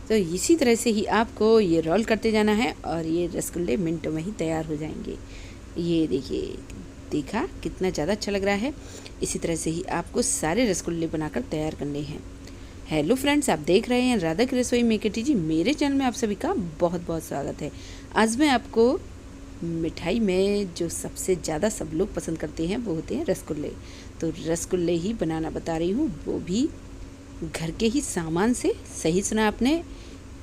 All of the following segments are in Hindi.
तो इसी तरह से ही आपको ये रोल करते जाना है और ये रसगुल्ले मिनटों में ही तैयार हो जाएंगे। ये देखिए, देखा कितना ज़्यादा अच्छा लग रहा है। इसी तरह से ही आपको सारे रसगुल्ले बनाकर तैयार करने हैं। हेलो फ्रेंड्स, आप देख रहे हैं राधा की रसोई में के जी। मेरे चैनल में आप सभी का बहुत बहुत स्वागत है। आज मैं आपको मिठाई में जो सबसे ज़्यादा सब लोग पसंद करते हैं वो होते हैं रसगुल्ले। तो रसगुल्ले ही बनाना बता रही हूँ, वो भी घर के ही सामान से। सही सुना आपने,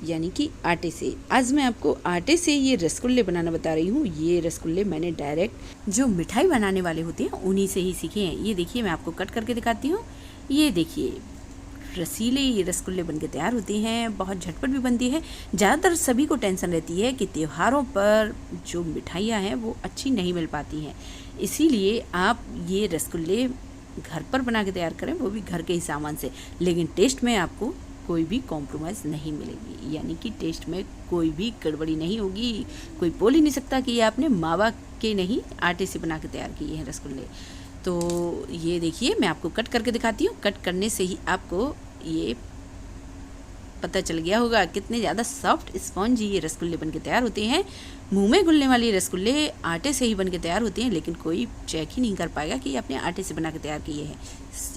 यानी कि आटे से। आज मैं आपको आटे से ये रसगुल्ले बनाना बता रही हूँ। ये रसगुल्ले मैंने डायरेक्ट जो मिठाई बनाने वाले होते हैं उन्हीं से ही सीखे हैं। ये देखिए, मैं आपको कट करके दिखाती हूँ। ये देखिए, रसीले ये रसगुल्ले बनके तैयार होते हैं। बहुत झटपट भी बनती है। ज़्यादातर सभी को टेंशन रहती है कि त्योहारों पर जो मिठाइयाँ हैं वो अच्छी नहीं मिल पाती हैं, इसीलिए आप ये रसगुल्ले घर पर बना के तैयार करें, वो भी घर के ही सामान से। लेकिन टेस्ट में आपको कोई भी कॉम्प्रोमाइज़ नहीं मिलेगी, यानी कि टेस्ट में कोई भी गड़बड़ी नहीं होगी। कोई बोल ही नहीं सकता कि ये आपने मावा के नहीं, आटे से बना के तैयार किए हैं रसगुल्ले। तो ये देखिए, मैं आपको कट करके दिखाती हूँ। कट करने से ही आपको ये पता चल गया होगा कितने ज़्यादा सॉफ्ट स्पॉन्ज ये रसगुल्ले बनके तैयार होते हैं। मुंह में घुलने वाले रसगुल्ले आटे से ही बनके तैयार होते हैं, लेकिन कोई चेक ही नहीं कर पाएगा कि आपने आटे से बना के तैयार किए हैं।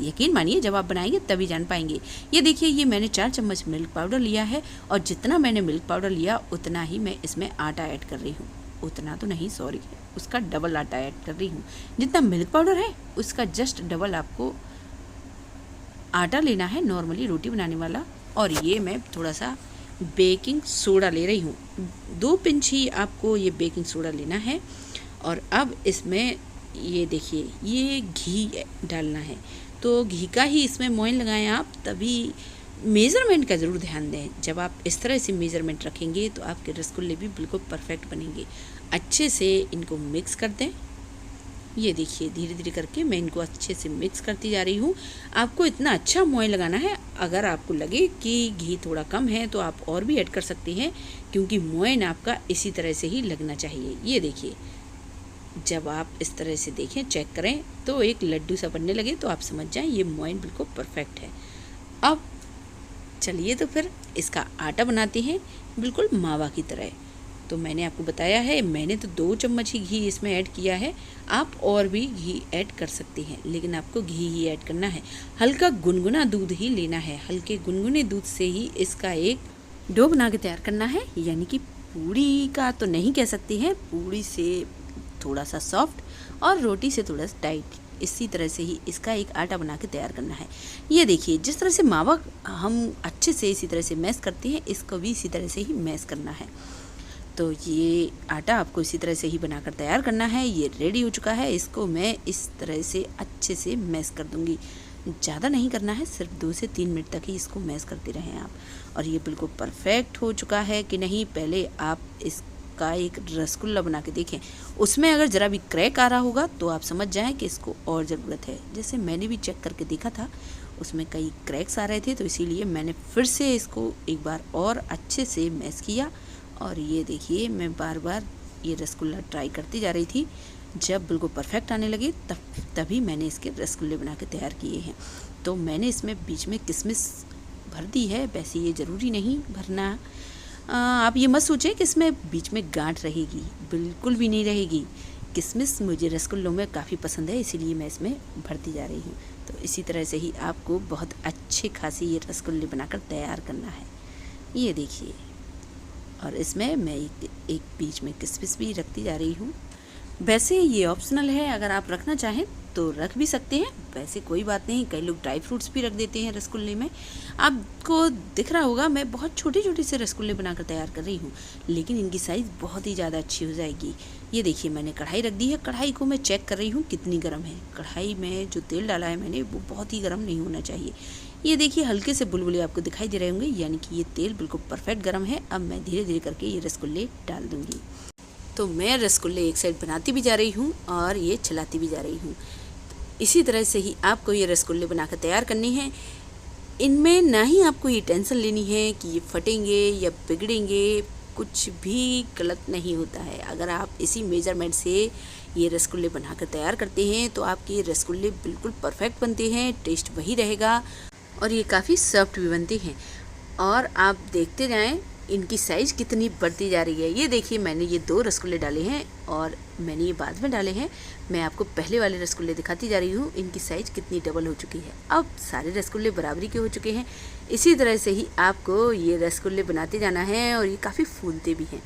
यकीन मानिए, जब आप बनाएंगे तभी जान पाएंगे। ये देखिए, ये मैंने 4 चम्मच मिल्क पाउडर लिया है और जितना मैंने मिल्क पाउडर लिया उतना ही मैं इसमें आटा ऐड कर रही हूँ। उतना तो नहीं, सॉरी, उसका डबल आटा ऐड कर रही हूँ। जितना मिल्क पाउडर है उसका जस्ट डबल आपको आटा लेना है, नॉर्मली रोटी बनाने वाला। और ये मैं थोड़ा सा बेकिंग सोडा ले रही हूँ। 2 पिंच ही आपको ये बेकिंग सोडा लेना है। और अब इसमें ये देखिए, ये घी डालना है। तो घी का ही इसमें मोइन लगाएं आप, तभी मेज़रमेंट का ज़रूर ध्यान दें। जब आप इस तरह से मेज़रमेंट रखेंगे तो आपके रसगुल्ले भी बिल्कुल परफेक्ट बनेंगे। अच्छे से इनको मिक्स कर दें। ये देखिए, धीरे धीरे करके मैं इनको अच्छे से मिक्स करती जा रही हूँ। आपको इतना अच्छा मोइन लगाना है। अगर आपको लगे कि घी थोड़ा कम है तो आप और भी ऐड कर सकते हैं, क्योंकि मोइन आपका इसी तरह से ही लगना चाहिए। ये देखिए, जब आप इस तरह से देखें, चेक करें तो एक लड्डू सा बनने लगे तो आप समझ जाएं ये मोइन बिल्कुल परफेक्ट है। अब चलिए तो फिर इसका आटा बनाते हैं, बिल्कुल मावा की तरह। तो मैंने आपको बताया है, मैंने तो 2 चम्मच ही घी इसमें ऐड किया है। आप और भी घी ऐड कर सकते हैं, लेकिन आपको घी ही ऐड करना है। हल्का गुनगुना दूध ही लेना है। हल्के गुनगुने दूध से ही इसका एक डो बना के तैयार करना है, यानी कि पूड़ी का तो नहीं कह सकते हैं, पूड़ी से थोड़ा सा सॉफ्ट और रोटी से थोड़ा सा टाइट। इसी तरह से ही इसका एक आटा बना के तैयार करना है। ये देखिए, जिस तरह से मावा हम अच्छे से इसी तरह से मैश करते हैं, इसको भी इसी तरह से ही मैश करना है। तो ये आटा आपको इसी तरह से ही बनाकर तैयार करना है। ये रेडी हो चुका है। इसको मैं इस तरह से अच्छे से मैश कर दूंगी। ज़्यादा नहीं करना है, सिर्फ 2 से 3 मिनट तक ही इसको मैश करते रहें आप। और ये बिल्कुल परफेक्ट हो चुका है कि नहीं, पहले आप इसका एक रसगुल्ला बना के देखें। उसमें अगर ज़रा भी क्रैक आ रहा होगा तो आप समझ जाएं कि इसको और ज़रूरत है। जैसे मैंने भी चेक करके देखा था, उसमें कई क्रैक्स आ रहे थे, तो इसीलिए मैंने फिर से इसको एक बार और अच्छे से मैश किया। और ये देखिए, मैं बार बार ये रसगुल्ला ट्राई करती जा रही थी। जब बिल्कुल परफेक्ट आने लगे तभी मैंने इसके रसगुल्ले बना के तैयार किए हैं। तो मैंने इसमें बीच में किशमिश भर दी है। वैसे ये ज़रूरी नहीं भरना। आप ये मत सोचें कि इसमें बीच में गांठ रहेगी, बिल्कुल भी नहीं रहेगी। किशमिश मुझे रसगुल्लों में काफ़ी पसंद है, इसीलिए मैं इसमें भरती जा रही हूँ। तो इसी तरह से ही आपको बहुत अच्छे खासे ये रसगुल्ले बनाकर तैयार करना है। ये देखिए, और इसमें मैं एक बीच में किशमिश भी रखती जा रही हूँ। वैसे ये ऑप्शनल है, अगर आप रखना चाहें तो रख भी सकते हैं, वैसे कोई बात नहीं। कई लोग ड्राई फ्रूट्स भी रख देते हैं रसगुल्ले में। आपको दिख रहा होगा मैं बहुत छोटे छोटे से रसगुल्ले बनाकर तैयार कर रही हूँ, लेकिन इनकी साइज़ बहुत ही ज़्यादा अच्छी हो जाएगी। ये देखिए, मैंने कढ़ाई रख दी है। कढ़ाई को मैं चेक कर रही हूँ कितनी गर्म है। कढ़ाई में जो तेल डाला है मैंने, वो बहुत ही गर्म नहीं होना चाहिए। ये देखिए, हल्के से बुलबुले आपको दिखाई दे रहे होंगे, यानी कि ये तेल बिल्कुल परफेक्ट गर्म है। अब मैं धीरे धीरे करके ये रसगुल्ले डाल दूँगी। तो मैं रसगुल्ले एक साइड बनाती भी जा रही हूँ और ये चलाती भी जा रही हूँ। इसी तरह से ही आपको ये रसगुल्ले बनाकर तैयार करने हैं। इनमें ना ही आपको ये टेंशन लेनी है कि ये फटेंगे या बिगड़ेंगे, कुछ भी गलत नहीं होता है। अगर आप इसी मेज़रमेंट से ये रसगुल्ले बनाकर तैयार करते हैं तो आपके ये रसगुल्ले बिल्कुल परफेक्ट बनते हैं, टेस्ट वही रहेगा और ये काफ़ी सॉफ्ट भी बनते हैं। और आप देखते जाएं इनकी साइज़ कितनी बढ़ती जा रही है। ये देखिए मैंने ये 2 रसगुल्ले डाले हैं और मैंने ये बाद में डाले हैं। मैं आपको पहले वाले रसगुल्ले दिखाती जा रही हूँ, इनकी साइज़ कितनी डबल हो चुकी है। अब सारे रसगुल्ले बराबरी के हो चुके हैं। इसी तरह से ही आपको ये रसगुल्ले बनाते जाना है और ये काफ़ी फूलते भी हैं।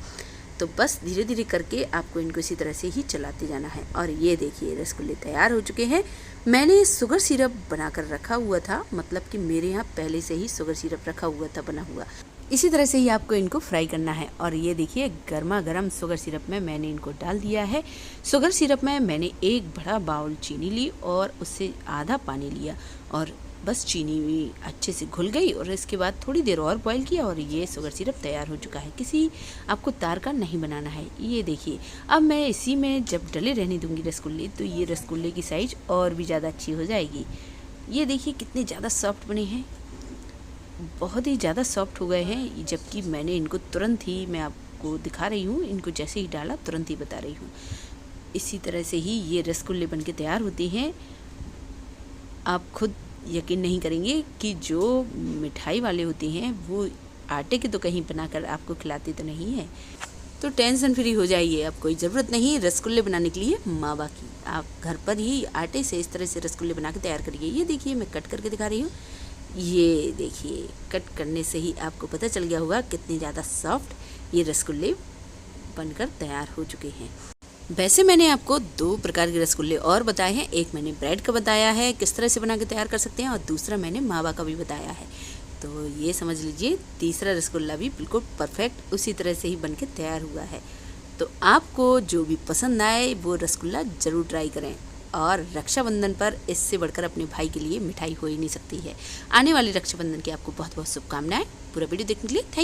तो बस धीरे धीरे करके आपको इनको इसी तरह से ही चलाते जाना है। और ये देखिए रसगुल्ले तैयार हो चुके हैं। मैंने शुगर सिरप बनाकर रखा हुआ था, मतलब कि मेरे यहाँ पहले से ही शुगर सिरप रखा हुआ था बना हुआ। इसी तरह से ही आपको इनको फ्राई करना है। और ये देखिए गर्मा गर्म शुगर सिरप में मैंने इनको डाल दिया है। शुगर सिरप में मैंने एक बड़ा बाउल चीनी ली और उससे आधा पानी लिया और बस चीनी भी अच्छे से घुल गई और इसके बाद थोड़ी देर और बॉईल किया और ये शुगर सिरप तैयार हो चुका है। किसी आपको तार का नहीं बनाना है। ये देखिए अब मैं इसी में जब डले रहने दूंगी रसगुल्ले, तो ये रसगुल्ले की साइज़ और भी ज़्यादा अच्छी हो जाएगी। ये देखिए कितने ज़्यादा सॉफ्ट बने हैं, बहुत ही ज़्यादा सॉफ्ट हो गए हैं। जबकि मैंने इनको तुरंत ही, मैं आपको दिखा रही हूँ, इनको जैसे ही डाला तुरंत ही बता रही हूँ। इसी तरह से ही ये रसगुल्ले बनके तैयार होते हैं। आप खुद यकीन नहीं करेंगे कि जो मिठाई वाले होते हैं वो आटे के तो कहीं बनाकर आपको खिलाते तो नहीं है। तो टेंशन फ्री हो जाइए, अब कोई ज़रूरत नहीं रसगुल्ले बनाने के लिए मावा की। आप घर पर ही आटे से इस तरह से रसगुल्ले बना के तैयार करिए। ये देखिए मैं कट करके दिखा रही हूँ। ये देखिए कट करने से ही आपको पता चल गया होगा कितने ज़्यादा सॉफ्ट ये रसगुल्ले बनकर तैयार हो चुके हैं। वैसे मैंने आपको 2 प्रकार के रसगुल्ले और बताए हैं। एक मैंने ब्रेड का बताया है किस तरह से बना के तैयार कर सकते हैं और दूसरा मैंने मावा का भी बताया है। तो ये समझ लीजिए तीसरा रसगुल्ला भी बिल्कुल परफेक्ट उसी तरह से ही बन के तैयार हुआ है। तो आपको जो भी पसंद आए वो रसगुल्ला ज़रूर ट्राई करें। और रक्षाबंधन पर इससे बढ़कर अपने भाई के लिए मिठाई हो ही नहीं सकती है। आने वाले रक्षाबंधन की आपको बहुत बहुत शुभकामनाएं। पूरा वीडियो देखने के लिए थैंक यू।